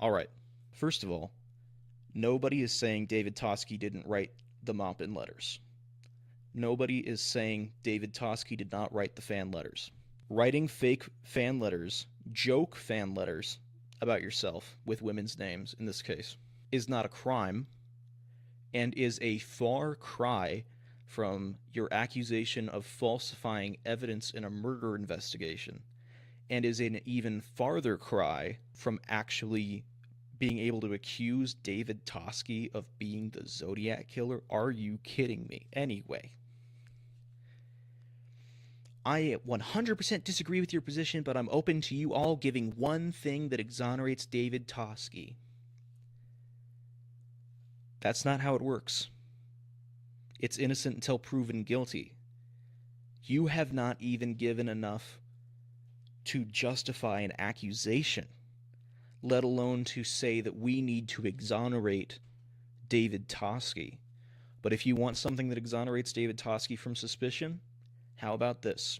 All right. First of all, nobody is saying David Toschi didn't write the mop-in letters. Nobody is saying David Toschi did not write the fan letters. Writing fake fan letters, joke fan letters about yourself with women's names in this case, is not a crime and is a far cry from your accusation of falsifying evidence in a murder investigation, and is an even farther cry from actually being able to accuse David Toschi of being the Zodiac killer. Are you kidding me? Anyway, I 100% disagree with your position, but I'm open to you all giving one thing that exonerates David Toschi. That's not how it works. It's innocent until proven guilty. You have not even given enough to justify an accusation, let alone to say that we need to exonerate David Toschi. But if you want something that exonerates David Toschi from suspicion, how about this?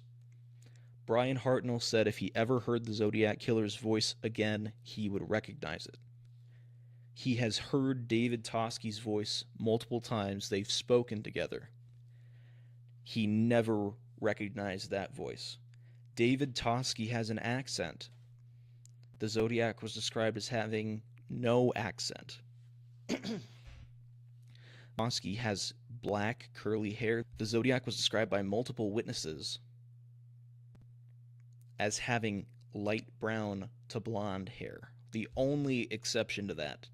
Brian Hartnell said if he ever heard the Zodiac killer's voice again, he would recognize it. He has heard David Toschi's voice multiple times. They've spoken together. He never recognized that voice. David Toschi has an accent. The Zodiac was described as having no accent. Toschi has black, curly hair. The Zodiac was described by multiple witnesses as having light brown to blonde hair. The only exception to that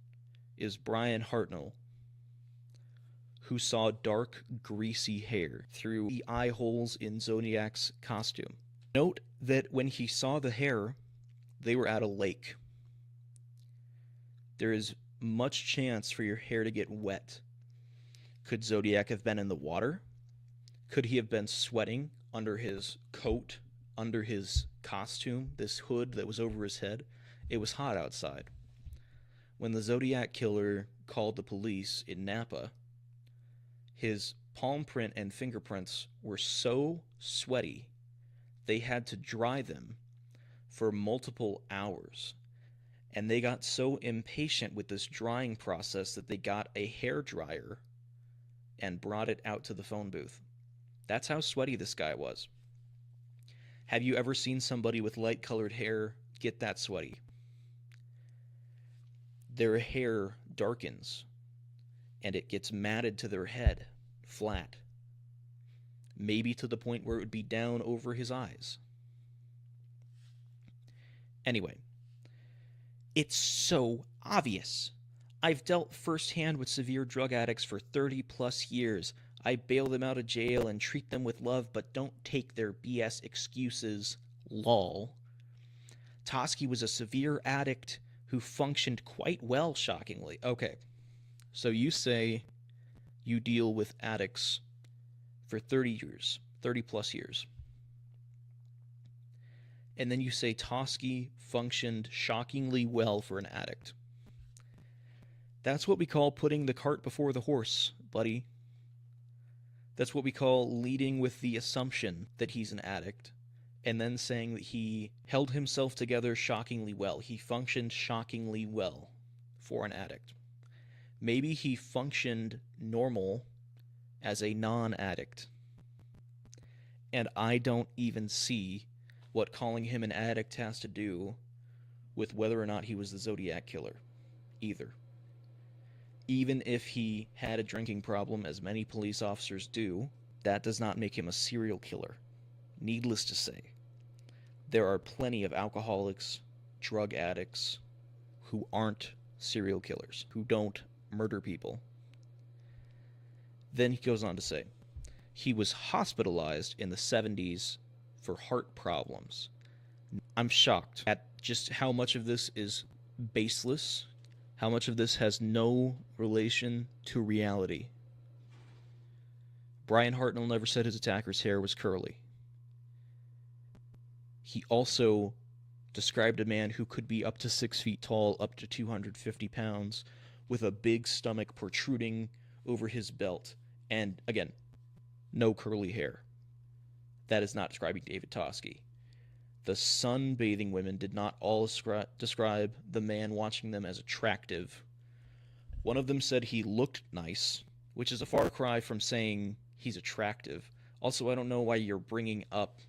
is Brian Hartnell, who saw dark, greasy hair through the eye holes in Zodiac's costume. Note that when he saw the hair, they were at a lake. There is much chance for your hair to get wet. Could Zodiac have been in the water? Could he have been sweating under his coat, under his costume, this hood that was over his head? It was hot outside. When the Zodiac killer called the police in Napa, his palm print and fingerprints were so sweaty they had to dry them for multiple hours. And they got so impatient with this drying process that they got a hair dryer and brought it out to the phone booth. That's how sweaty this guy was. Have you ever seen somebody with light-colored hair get that sweaty? Their hair darkens, and it gets matted to their head, flat. Maybe to the point where it would be down over his eyes. Anyway, it's so obvious. I've dealt firsthand with severe drug addicts for 30 plus years. I bail them out of jail and treat them with love, but don't take their BS excuses, lol. Toschi was a severe addict who functioned quite well, shockingly. Okay, so you say you deal with addicts for 30 years, 30 plus years. And then you say Toschi functioned shockingly well for an addict. That's what we call putting the cart before the horse, buddy. That's what we call leading with the assumption that he's an addict, and then saying that he held himself together shockingly well. He functioned shockingly well for an addict. Maybe he functioned normal as a non-addict. And I don't even see what calling him an addict has to do with whether or not he was the Zodiac killer, either. Even if he had a drinking problem, as many police officers do, that does not make him a serial killer. Needless to say, there are plenty of alcoholics, drug addicts, who aren't serial killers, who don't murder people. Then he goes on to say, he was hospitalized in the 70s for heart problems. I'm shocked at just how much of this is baseless, how much of this has no relation to reality. Brian Hartnell never said his attacker's hair was curly. He also described a man who could be up to 6 feet tall, up to 250 pounds, with a big stomach protruding over his belt, and again, no curly hair. That is not describing David Toschi. The sunbathing women did not all describe the man watching them as attractive. One of them said he looked nice, which is a far cry from saying he's attractive. Also, I don't know why you're bringing up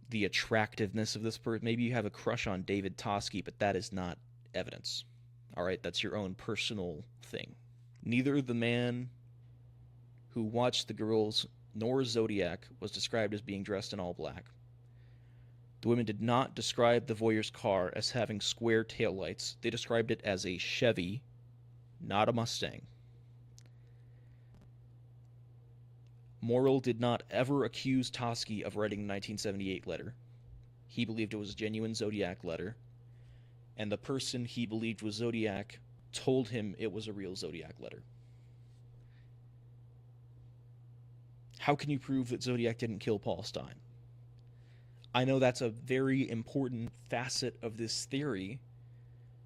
the attractiveness of this person. Maybe you have a crush on David Toschi, but that is not evidence. All right, that's your own personal thing. Neither the man who watched the girls nor Zodiac was described as being dressed in all black. The women did not describe the voyeur's car as having square taillights. They described it as a Chevy, not a Mustang. Morrill did not ever accuse Toschi of writing the 1978 letter. He believed it was a genuine Zodiac letter, and the person he believed was Zodiac told him it was a real Zodiac letter. How can you prove that Zodiac didn't kill Paul Stine? I know that's a very important facet of this theory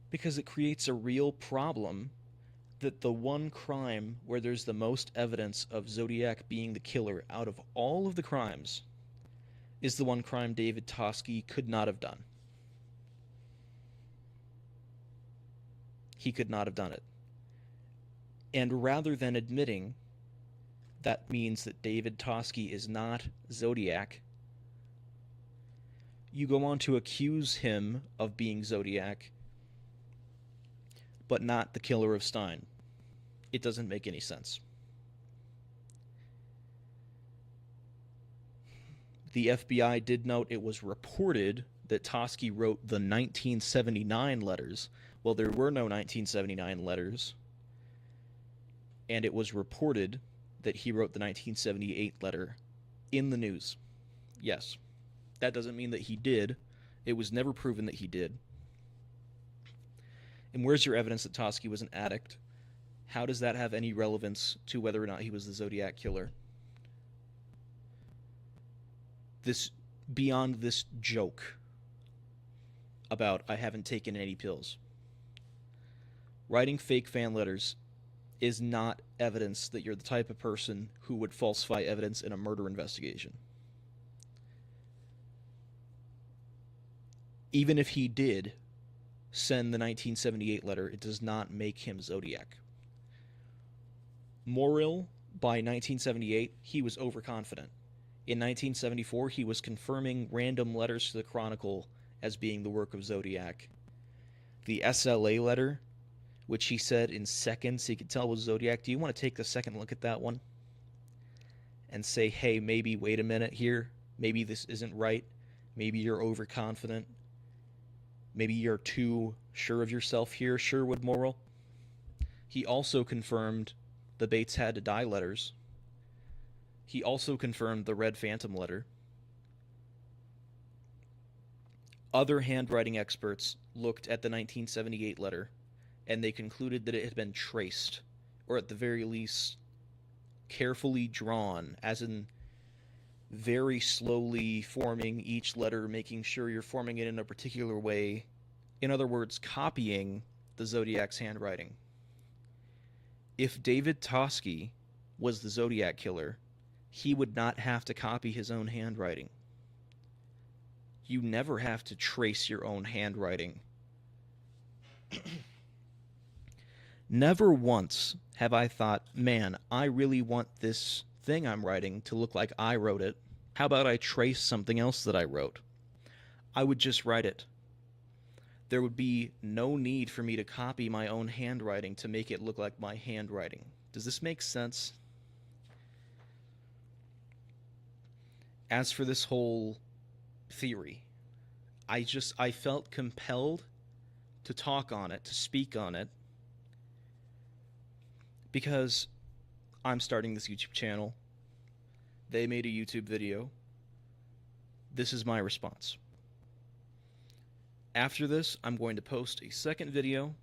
because it creates a real problem that the one crime where there's the most evidence of Zodiac being the killer out of all of the crimes is the one crime David Toschi could not have done. He could not have done it. And rather than admitting that means that David Toschi is not Zodiac, you go on to accuse him of being Zodiac, but not the killer of Stine. It doesn't make any sense. The FBI did note it was reported that Toschi wrote the 1979 letters. Well, there were no 1979 letters, and it was reported that he wrote the 1978 letter in the news. Yes. That doesn't mean that he did. It was never proven that he did. And where's your evidence that Toschi was an addict? How does that have any relevance to whether or not he was the Zodiac killer? Beyond this joke about I haven't taken any pills. Writing fake fan letters is not evidence that you're the type of person who would falsify evidence in a murder investigation. Even if he did send the 1978 letter, it does not make him Zodiac. Morrill, by 1978, he was overconfident. In 1974, he was confirming random letters to the Chronicle as being the work of Zodiac. The SLA letter, which he said in seconds he could tell was Zodiac, do you want to take a second look at that one? And say, hey, maybe wait a minute here. Maybe this isn't right. Maybe you're overconfident. Maybe you're too sure of yourself here, Sherwood Morrill. He also confirmed the Bates had to die letters. He also confirmed the Red Phantom letter. Other handwriting experts looked at the 1978 letter, and they concluded that it had been traced, or at the very least, carefully drawn, as in very slowly forming each letter, making sure you're forming it in a particular way. In other words, copying the Zodiac's handwriting. If David Toschi was the Zodiac killer, he would not have to copy his own handwriting. You never have to trace your own handwriting. Never once have I thought, man, I really want this thing I'm writing to look like I wrote it. How about I trace something else that I wrote? I would just write it. There would be no need for me to copy my own handwriting to make it look like my handwriting. Does this make sense? As for this whole theory, I felt compelled to talk on it, to speak on it, because I'm starting this YouTube channel. They made a YouTube video. This is my response. After this, I'm going to post a second video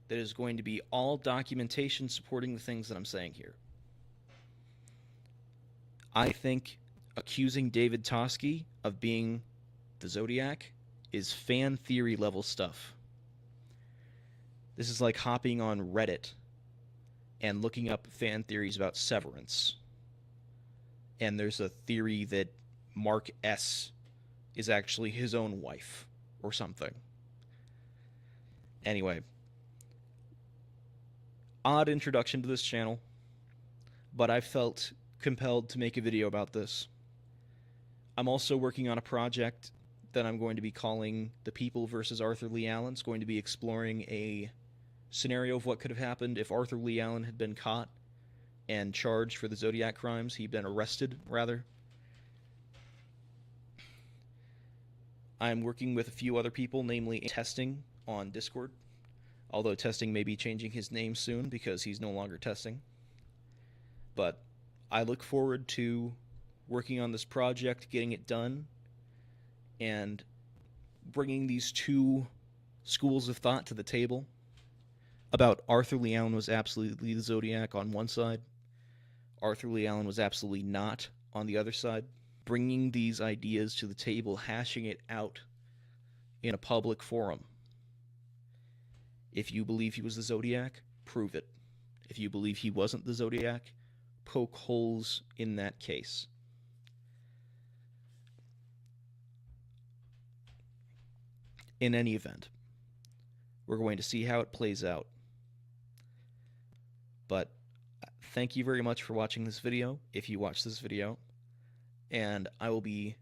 that is going to be all documentation supporting the things that I'm saying here. I think accusing David Toschi of being the Zodiac is fan theory level stuff. This is like hopping on Reddit and looking up fan theories about Severance. And there's a theory that Mark S. is actually his own wife or something. Anyway, odd introduction to this channel, but I felt compelled to make a video about this. I'm also working on a project that I'm going to be calling The People versus Arthur Lee Allen. It's going to be exploring a scenario of what could have happened if Arthur Lee Allen had been caught and charged for the Zodiac crimes. He'd been arrested, rather. I'm working with a few other people, namely Testing on Discord, although Testing may be changing his name soon because he's no longer Testing. But I look forward to working on this project, getting it done, and bringing these two schools of thought to the table about Arthur Lee Allen was absolutely the Zodiac on one side, Arthur Lee Allen was absolutely not on the other side. Bringing these ideas to the table, hashing it out in a public forum. If you believe he was the Zodiac, prove it. If you believe he wasn't the Zodiac, poke holes in that case. In any event, we're going to see how it plays out. But thank you very much for watching this video, if you watch this video, and I will be